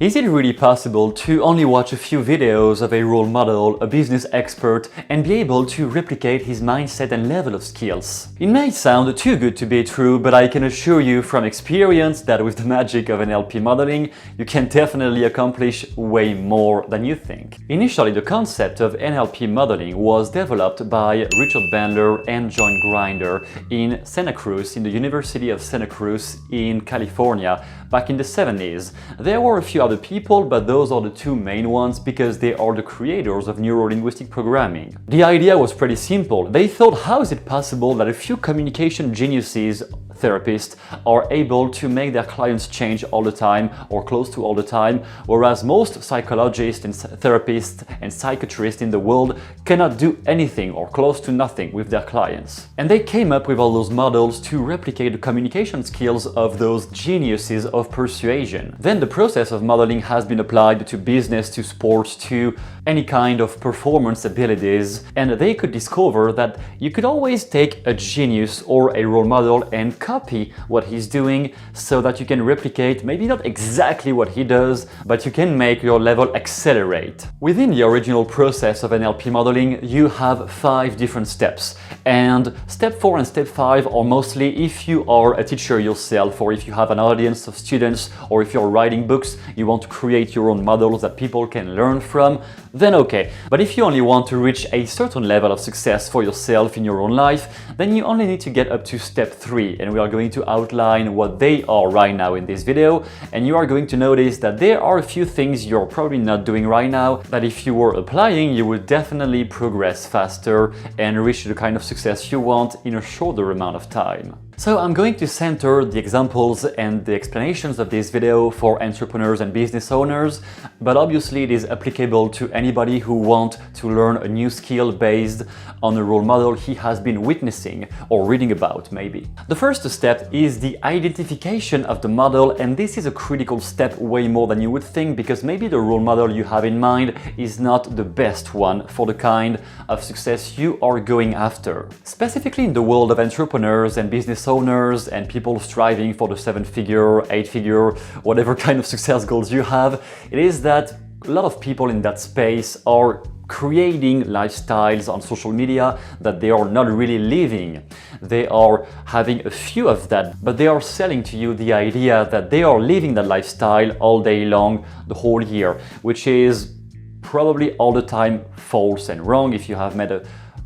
Is it really possible to only watch a few videos of a role model, a business expert, and be able to replicate his mindset and level of skills? It may sound too good to be true, but I can assure you from experience that with the magic of NLP modeling, you can definitely accomplish way more than you think. Initially, the concept of NLP modeling was developed by Richard Bandler and John Grinder in Santa Cruz, in the University of Santa Cruz in California, back in the 70s. There were a few other people, but those are the two main ones because they are the creators of Neuro-Linguistic programming. The idea was pretty simple. They thought, how is it possible that a few communication geniuses, therapists, are able to make their clients change all the time or close to all the time, whereas most psychologists and therapists and psychiatrists in the world cannot do anything or close to nothing with their clients. And they came up with all those models to replicate the communication skills of those geniuses of persuasion. Then the process of modeling has been applied to business, to sports, to any kind of performance abilities, and they could discover that you could always take a genius or a role model and copy what he's doing so that you can replicate maybe not exactly what he does, but you can make your level accelerate. Within the original process of NLP modeling, you have 5 different steps, and step 4 and step 5 are mostly if you are a teacher yourself, or if you have an audience of students, or if you're writing books, you want to create your own models that people can learn from, then okay. But if you only want to reach a certain level of success for yourself in your own life, then you only need to get up to step 3, and we are going to outline what they are right now in this video, and you are going to notice that there are a few things you're probably not doing right now that if you were applying, you would definitely progress faster and reach the kind of success you want in a shorter amount of time. So I'm going to center the examples and the explanations of this video for entrepreneurs and business owners, but obviously it is applicable to anybody who wants to learn a new skill based on a role model he has been witnessing or reading about maybe. The first step is the identification of the model, and this is a critical step way more than you would think, because maybe the role model you have in mind is not the best one for the kind of success you are going after. Specifically in the world of entrepreneurs and business owners and people striving for the 7-figure, 8-figure, whatever kind of success goals you have, it is that a lot of people in that space are creating lifestyles on social media that they are not really living. They are having a few of that, but they are selling to you the idea that they are living that lifestyle all day long, the whole year, which is probably all the time false and wrong. If you have met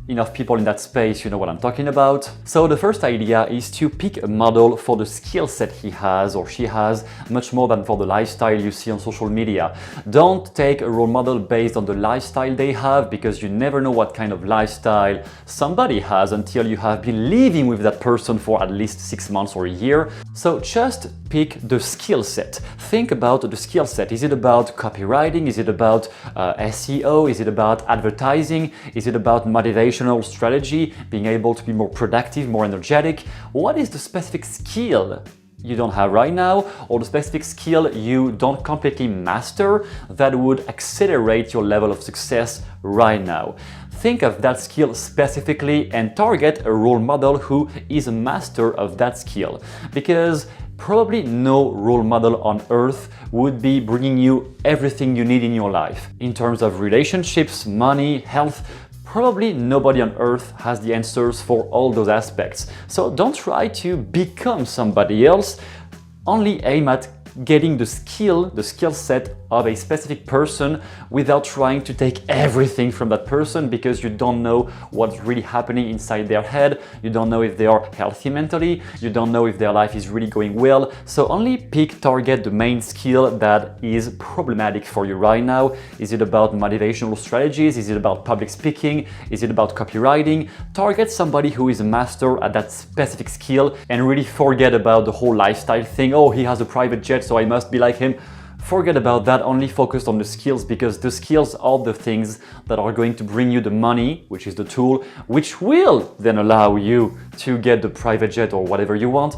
enough people in that space, you know what I'm talking about. So the first idea is to pick a model for the skill set he has or she has, much more than for the lifestyle you see on social media. Don't take a role model based on the lifestyle they have, because you never know what kind of lifestyle somebody has until you have been living with that person for at least 6 months or a year. So just pick the skill set. Think about the skill set. Is it about copywriting? Is it about SEO? Is it about advertising? Is it about motivation? Strategy, being able to be more productive, more energetic? What is the specific skill you don't have right now, or the specific skill you don't completely master that would accelerate your level of success right now? Think of that skill specifically and target a role model who is a master of that skill, because probably no role model on earth would be bringing you everything you need in your life in terms of relationships, money, health. Probably nobody on earth has the answers for all those aspects. So don't try to become somebody else. Only aim at getting the skill set of a specific person without trying to take everything from that person, because you don't know what's really happening inside their head. You don't know if they are healthy mentally. You don't know if their life is really going well. So only target the main skill that is problematic for you right now. Is it about motivational strategies? Is it about public speaking? Is it about copywriting? Target somebody who is a master at that specific skill and really forget about the whole lifestyle thing. Oh, he has a private jet, so I must be like him. Forget about that, only focus on the skills, because the skills are the things that are going to bring you the money, which is the tool, which will then allow you to get the private jet or whatever you want.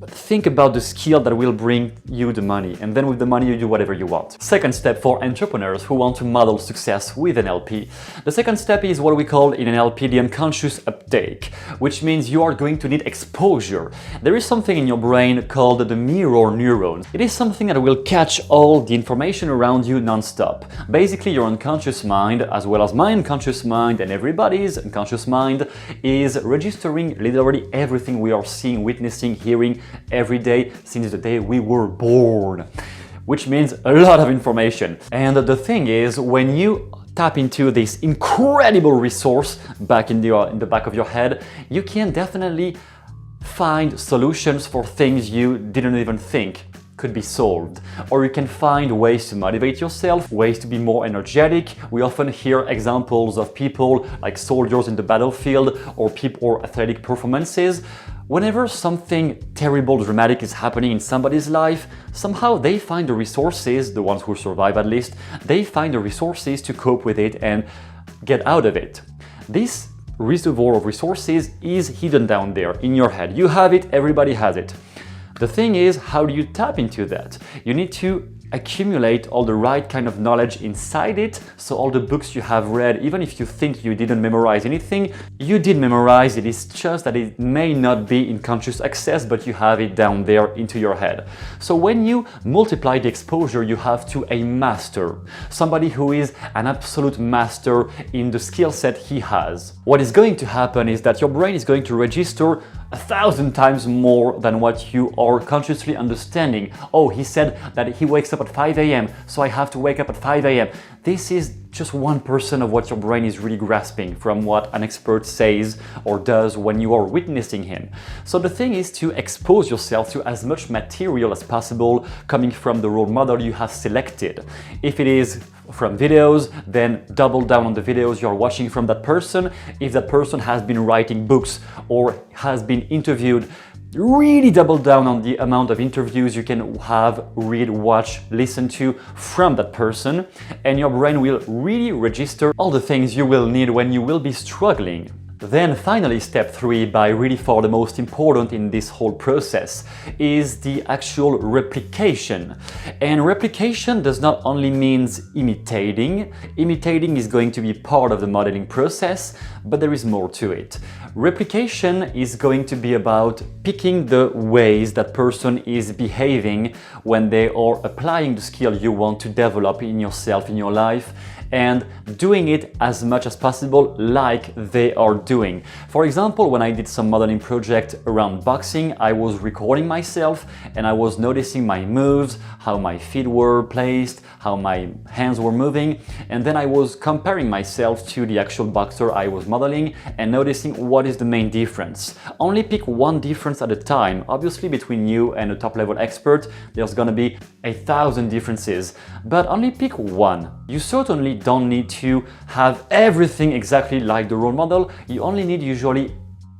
think about the skill that will bring you the money, and then with the money you do whatever you want. Second step for entrepreneurs who want to model success with NLP. The second step is what we call in NLP the unconscious uptake, which means you are going to need exposure. There is something in your brain called the mirror neuron. It is something that will catch all the information around you non-stop. Basically, your unconscious mind, as well as my unconscious mind and everybody's unconscious mind, is registering literally everything we are seeing, witnessing, hearing every day since the day we were born, which means a lot of information. And the thing is, when you tap into this incredible resource back in the back of your head, you can definitely find solutions for things you didn't even think could be solved. Or you can find ways to motivate yourself, ways to be more energetic. We often hear examples of people like soldiers in the battlefield or athletic performances. Whenever something terrible, dramatic is happening in somebody's life, somehow they find the resources, the ones who survive at least, they find the resources to cope with it and get out of it. This reservoir of resources is hidden down there in your head. You have it, everybody has it. The thing is, how do you tap into that? You need to accumulate all the right kind of knowledge inside it. So all the books you have read, even if you think you didn't memorize anything, you did memorize. It is just that it may not be in conscious access, but you have it down there into your head. So when you multiply the exposure, you have to a master, somebody who is an absolute master in the skill set he has. What is going to happen is that your brain is going to register 1,000 times more than what you are consciously understanding. Oh, he said that he wakes up at 5 a.m., so I have to wake up at 5 a.m. This is just 1% of what your brain is really grasping from what an expert says or does when you are witnessing him. So the thing is to expose yourself to as much material as possible coming from the role model you have selected. If it is from videos, then double down on the videos you're watching from that person. If that person has been writing books or has been interviewed, really double down on the amount of interviews you can have, read, watch, listen to from that person, and your brain will really register all the things you will need when you will be struggling. Then finally, step 3, by really far the most important in this whole process, is the actual replication. And replication does not only means imitating. Imitating is going to be part of the modeling process, but there is more to it. Replication is going to be about picking the ways that person is behaving when they are applying the skill you want to develop in yourself, in your life, and doing it as much as possible like they are doing. For example, when I did some modeling project around boxing, I was recording myself and I was noticing my moves, how my feet were placed, how my hands were moving, and then I was comparing myself to the actual boxer I was modeling and noticing what is the main difference. Only pick one difference at a time. Obviously, between you and a top-level expert, there's gonna be 1,000 differences, but only pick one. You certainly don't need to have everything exactly like the role model. You only need usually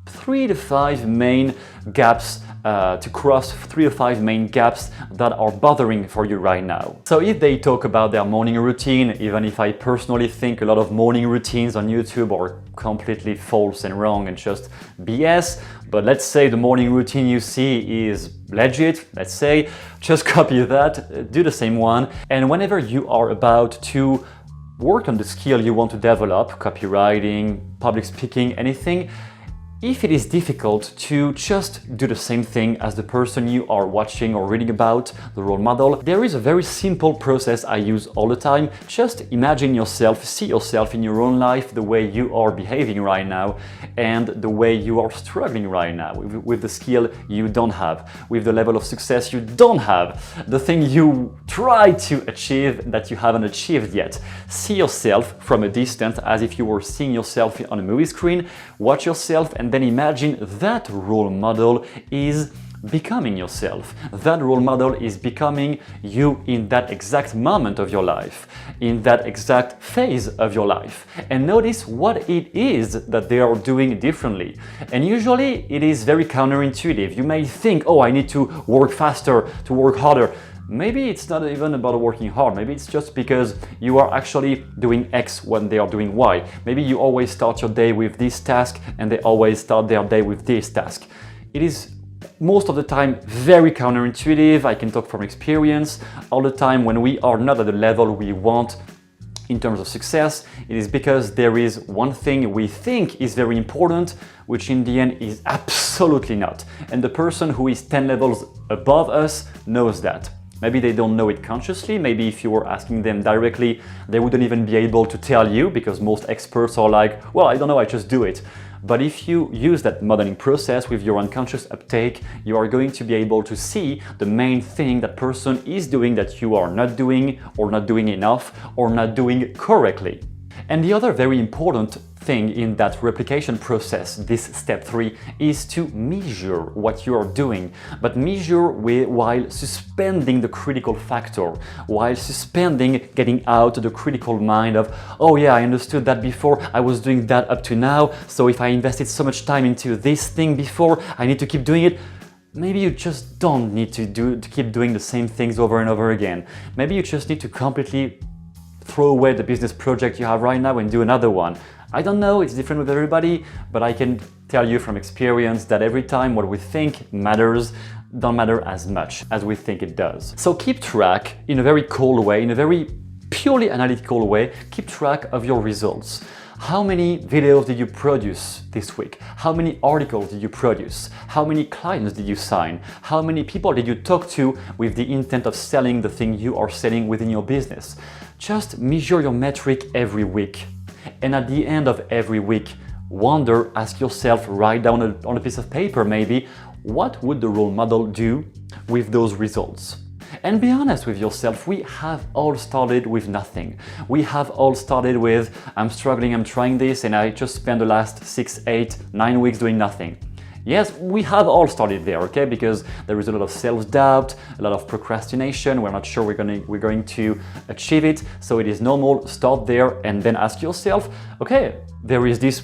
3 to 5 main gaps to cross 3 to 5 main gaps that are bothering for you right now. So if they talk about their morning routine, even if I personally think a lot of morning routines on YouTube are completely false and wrong and just BS, but let's say the morning routine you see is legit, let's say, just copy that, do the same one, and whenever you are about to work on the skill you want to develop, copywriting, public speaking, anything, if it is difficult to just do the same thing as the person you are watching or reading about, the role model, there is a very simple process I use all the time. Just imagine yourself, see yourself in your own life the way you are behaving right now and the way you are struggling right now with the skill you don't have, with the level of success you don't have, the thing you try to achieve that you haven't achieved yet. See yourself from a distance as if you were seeing yourself on a movie screen, watch yourself, and then imagine that role model is becoming yourself. That role model is becoming you in that exact moment of your life, in that exact phase of your life. And notice what it is that they are doing differently. And usually it is very counterintuitive. You may think, oh, I need to work faster, to work harder. Maybe it's not even about working hard. Maybe it's just because you are actually doing X when they are doing Y. Maybe you always start your day with this task and they always start their day with this task. It is most of the time very counterintuitive. I can talk from experience. All the time when we are not at the level we want in terms of success, it is because there is one thing we think is very important, which in the end is absolutely not. And the person who is 10 levels above us knows that. Maybe they don't know it consciously. Maybe if you were asking them directly, they wouldn't even be able to tell you, because most experts are like, well, I don't know, I just do it. But if you use that modeling process with your unconscious uptake, you are going to be able to see the main thing that person is doing that you are not doing, or not doing enough, or not doing correctly. And the other very important thing in that replication process, this step 3, is to measure what you are doing, but measure while suspending the critical factor, while suspending getting out the critical mind of, oh yeah, I understood that before, I was doing that up to now, so if I invested so much time into this thing before, I need to keep doing it. Maybe you just don't need to keep doing the same things over and over again. Maybe you just need to completely throw away the business project you have right now and do another one. I don't know, it's different with everybody, but I can tell you from experience that every time what we think matters don't matter as much as we think it does. So keep track in a very cold way, in a very purely analytical way, keep track of your results. How many videos did you produce this week? How many articles did you produce? How many clients did you sign? How many people did you talk to with the intent of selling the thing you are selling within your business? Just measure your metric every week. And at the end of every week, wonder, ask yourself, write down on a piece of paper maybe, what would the role model do with those results? And be honest with yourself, we have all started with nothing. We have all started with, I'm struggling, I'm trying this, and I just spent the last 6, 8, 9 weeks doing nothing. Yes, we have all started there, okay? Because there is a lot of self-doubt, a lot of procrastination, we're not sure we're going to achieve it, so it is normal, start there and then ask yourself, okay, there is this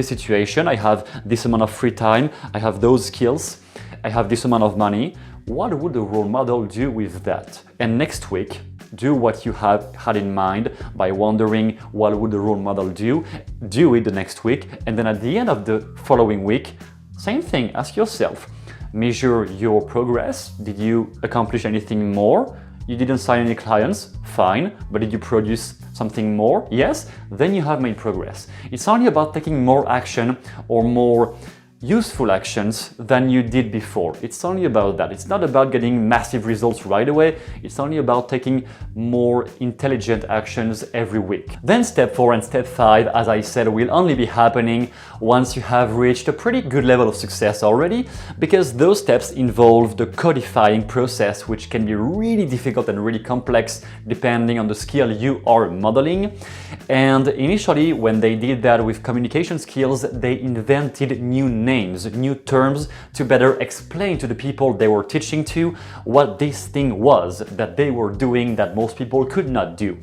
situation, I have this amount of free time, I have those skills, I have this amount of money, what would the role model do with that? And next week, do what you have had in mind by wondering what would the role model do it the next week, and then at the end of the following week, same thing, ask yourself, measure your progress. Did you accomplish anything more? You didn't sign any clients? Fine, but did you produce something more? Yes, then you have made progress. It's only about taking more action or more useful actions than you did before. It's only about that. It's not about getting massive results right away. It's only about taking more intelligent actions every week. Then step 4 and step 5, as I said, will only be happening once you have reached a pretty good level of success already, because those steps involve the codifying process, which can be really difficult and really complex depending on the skill you are modeling. And initially, when they did that with communication skills, they invented new names, new terms to better explain to the people they were teaching to what this thing was that they were doing that most people could not do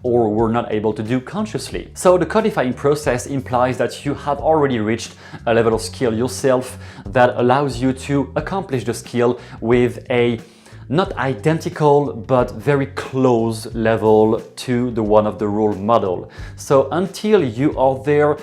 or were not able to do consciously. So the codifying process implies that you have already reached a level of skill yourself that allows you to accomplish the skill with a not identical but very close level to the one of the role model. So until you are there,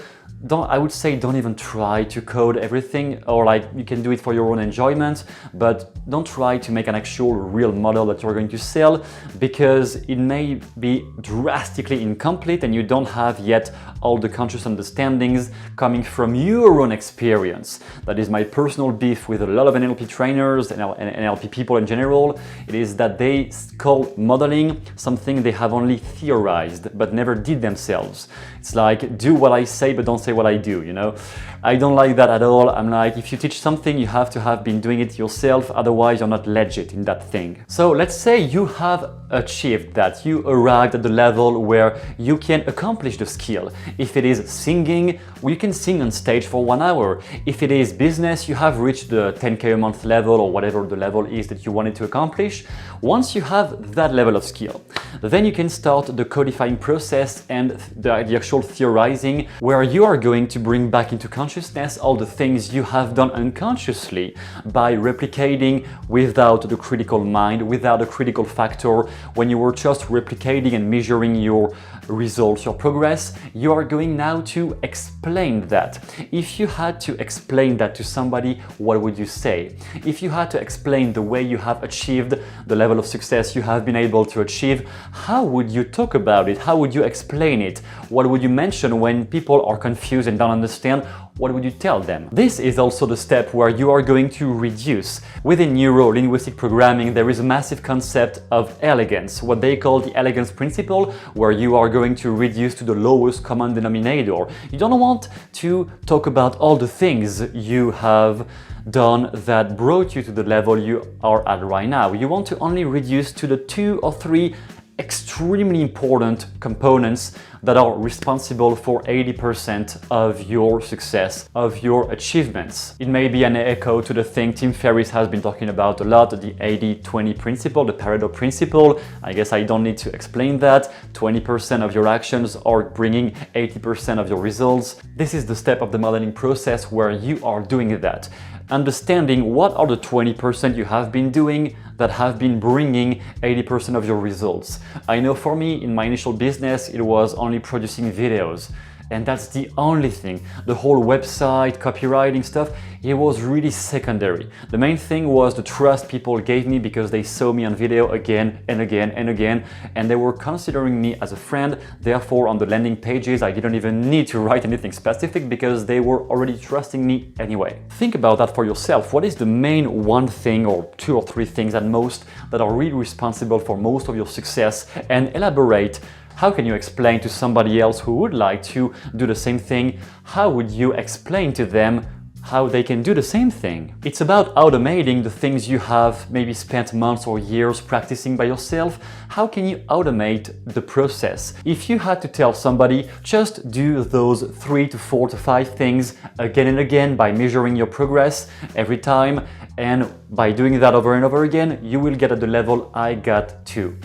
I would say don't even try to code everything, or like you can do it for your own enjoyment, but don't try to make an actual real model that you're going to sell, because it may be drastically incomplete and you don't have yet all the conscious understandings coming from your own experience. That is my personal beef with a lot of NLP trainers and NLP people in general. It is that they call modeling something they have only theorized but never did themselves. It's like, do what I say but don't say what I do, you know? I don't like that at all. I'm like, if you teach something, you have to have been doing it yourself, otherwise you're not legit in that thing. So let's say you have achieved that, you arrived at the level where you can accomplish the skill. If it is singing, you can sing on stage for 1 hour. If it is business, you have reached the 10K a month level or whatever the level is that you wanted to accomplish. Once you have that level of skill, Then you can start the codifying process and the actual theorizing, where you are going to bring back into consciousness all the things you have done unconsciously by replicating without the critical mind, without a critical factor. When you were just replicating and measuring your results, your progress, you are going now to explain that. If you had to explain that to somebody, what would you say? If you had to explain the way you have achieved the level of success you have been able to achieve, how would you talk about it? How would you explain it? What would you mention when people are confused and don't understand? What would you tell them? This is also the step where you are going to reduce. Within neuro-linguistic programming, there is a massive concept of elegance, what they call the elegance principle, where you are going to reduce to the lowest common denominator. You don't want to talk about all the things you have done that brought you to the level you are at right now. You want to only reduce to the 2 or 3 extremely important components that are responsible for 80% of your success, of your achievements. It may be an echo to the thing Tim Ferriss has been talking about a lot, the 80-20 principle, the Pareto principle. I guess I don't need to explain that. 20% of your actions are bringing 80% of your results. This is the step of the modeling process where you are doing that. Understanding what are the 20% you have been doing that have been bringing 80% of your results. I know for me, in my initial business, it was only producing videos. And that's the only thing. The whole website, copywriting stuff, it was really secondary. The main thing was the trust people gave me because they saw me on video again and again and again, and they were considering me as a friend. Therefore, on the landing pages, I didn't even need to write anything specific because they were already trusting me anyway. Think about that for yourself. What is the main one thing or 2 or 3 things at most that are really responsible for most of your success? And elaborate. How can you explain to somebody else who would like to do the same thing? How would you explain to them how they can do the same thing? It's about automating the things you have maybe spent months or years practicing by yourself. How can you automate the process? If you had to tell somebody, just do those 3 to 4 to 5 things again and again by measuring your progress every time, and by doing that over and over again, you will get at the level I got to.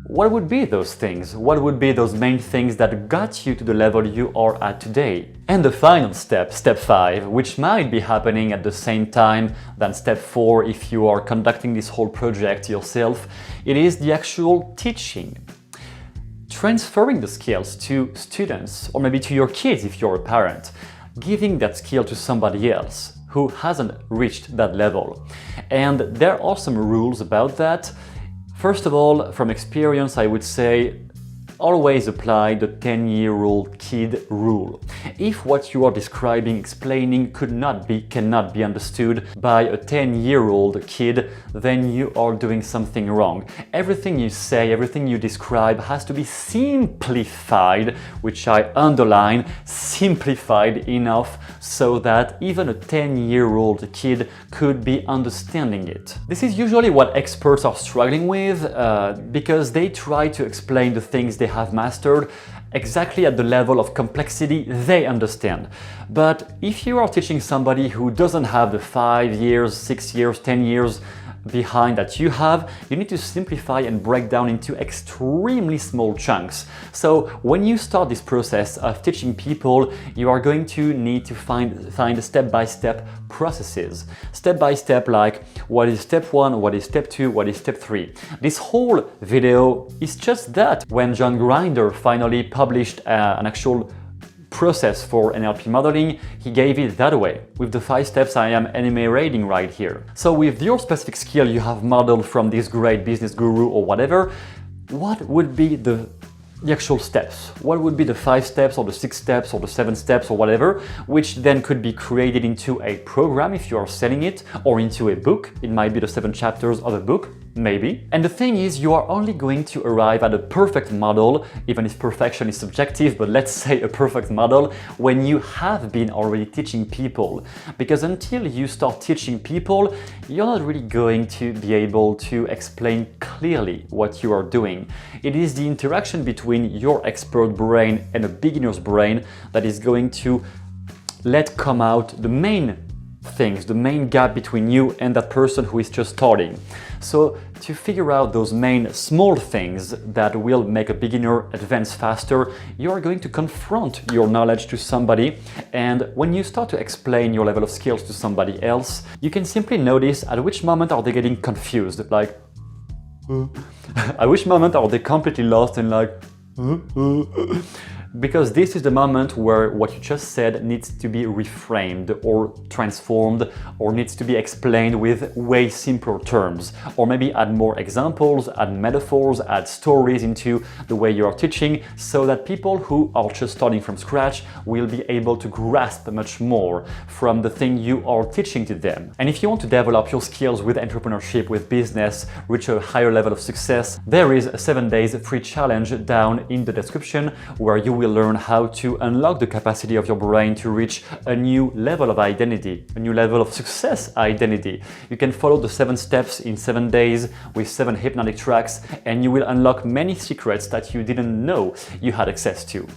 What would be those things? What would be those main things that got you to the level you are at today? And the final step, step 5, which might be happening at the same time than step 4 if you are conducting this whole project yourself, it is the actual teaching. Transferring the skills to students, or maybe to your kids if you're a parent, giving that skill to somebody else who hasn't reached that level. And there are some rules about that. First of all, from experience, I would say always apply the 10-year-old kid rule. If what you are describing, explaining cannot be understood by a 10-year-old kid, then you are doing something wrong. Everything you say, everything you describe has to be simplified, which I underline, simplified enough so that even a 10-year-old kid could be understanding it. This is usually what experts are struggling with because they try to explain the things they have mastered exactly at the level of complexity they understand. But if you are teaching somebody who doesn't have the 5 years, 6 years, 10 years behind that you have, you need to simplify and break down into extremely small chunks. So when you start this process of teaching people, you are going to need to find step-by-step processes. Step-by-step, like what is step 1, what is step 2, what is step 3. This whole video is just that. When John Grinder finally published an actual process for NLP modeling, he gave it that way, with the 5 steps I am enumerating right here. So with your specific skill you have modeled from this great business guru or whatever, what would be the actual steps? What would be the 5 steps or the 6 steps or the 7 steps or whatever, which then could be created into a program if you are selling it, or into a book. It might be the 7 chapters of a book, maybe. And the thing is, you are only going to arrive at a perfect model, even if perfection is subjective, but let's say a perfect model, when you have been already teaching people. Because until you start teaching people, you're not really going to be able to explain clearly what you are doing. It is the interaction between your expert brain and a beginner's brain that is going to let come out the main things, the main gap between you and that person who is just starting. So to figure out those main small things that will make a beginner advance faster, you are going to confront your knowledge to somebody, and when you start to explain your level of skills to somebody else, you can simply notice at which moment are they getting confused, like at which moment are they completely lost and like because this is the moment where what you just said needs to be reframed or transformed, or needs to be explained with way simpler terms, or maybe add more examples, add metaphors, add stories into the way you are teaching, so that people who are just starting from scratch will be able to grasp much more from the thing you are teaching to them. And if you want to develop your skills with entrepreneurship, with business, reach a higher level of success, there is a 7 days free challenge down in the description where you will learn how to unlock the capacity of your brain to reach a new level of identity, a new level of success identity. You can follow the 7 steps in 7 days with 7 hypnotic tracks, and you will unlock many secrets that you didn't know you had access to.